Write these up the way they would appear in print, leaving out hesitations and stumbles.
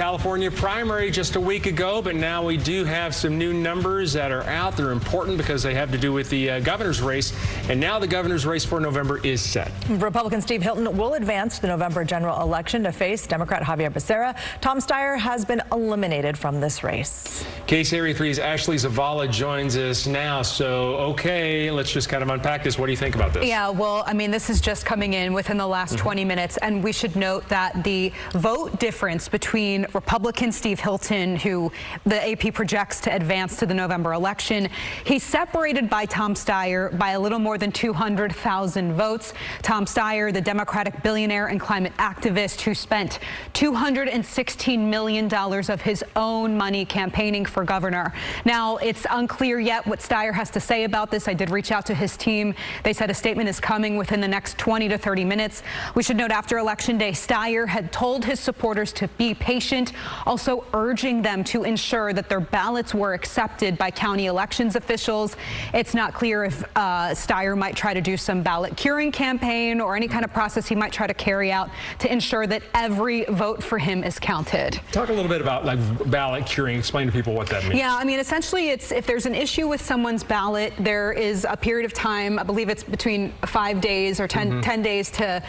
California primary just a week ago, but now we do have some new numbers that are out. They're important because they have to do with the governor's race, and now the governor's race for November is set. Republican Steve Hilton will advance to the November general election to face Democrat Xavier Becerra. Tom Steyer has been eliminated from this race. Case Area 3's Ashley Zavala joins us now. So, okay, let's just kind of unpack this. What do you think about this? Yeah, well, I mean, this is just coming in within the last 20 minutes, and we should note that the vote difference between Republican Steve Hilton, who the AP projects to advance to the November election, he's separated by Tom Steyer by a little more than 200,000 votes. Tom Steyer, the Democratic billionaire and climate activist who spent $216 million of his own money campaigning for governor. Now, it's unclear yet what Steyer has to say about this. I did reach out to his team. They said a statement is coming within the next 20 to 30 minutes. We should note after Election Day, Steyer had told his supporters to be patient, also urging them to ensure that their ballots were accepted by county elections officials. It's not clear if Steyer might try to do some ballot curing campaign or any kind of process he might try to carry out to ensure that every vote for him is counted. Talk a little bit about ballot curing. Explain to people what that means. Yeah, I mean, essentially, it's if there's an issue with someone's ballot, there is a period of time, I believe it's between 5 days or 10 days to,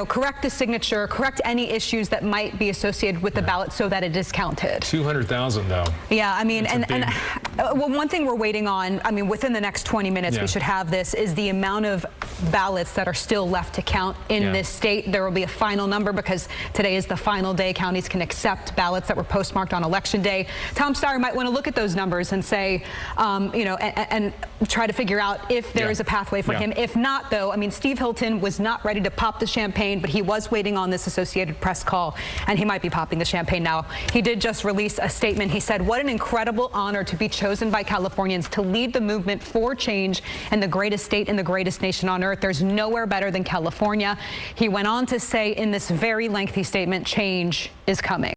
correct the signature, correct any issues that might be associated with the ballot so that it is counted. 200,000 though. Yeah, I mean, well, one thing we're waiting on, I mean, within the next 20 minutes we should have this, is the amount of ballots that are still left to count in this state. There will be a final number because today is the final day counties can accept ballots that were postmarked on Election Day. Tom Steyer might want to look at those numbers and say, and try to figure out if there is a pathway for him. If not, though, I mean, Steve Hilton was not ready to pop the champagne, but he was waiting on this Associated Press call, and he might be popping the champagne now. He did just release a statement. He said, "What an incredible honor to be chosen by Californians to lead the movement for change in the greatest state in the greatest nation on earth. There's nowhere better than California." He went on to say in this very lengthy statement, change is coming.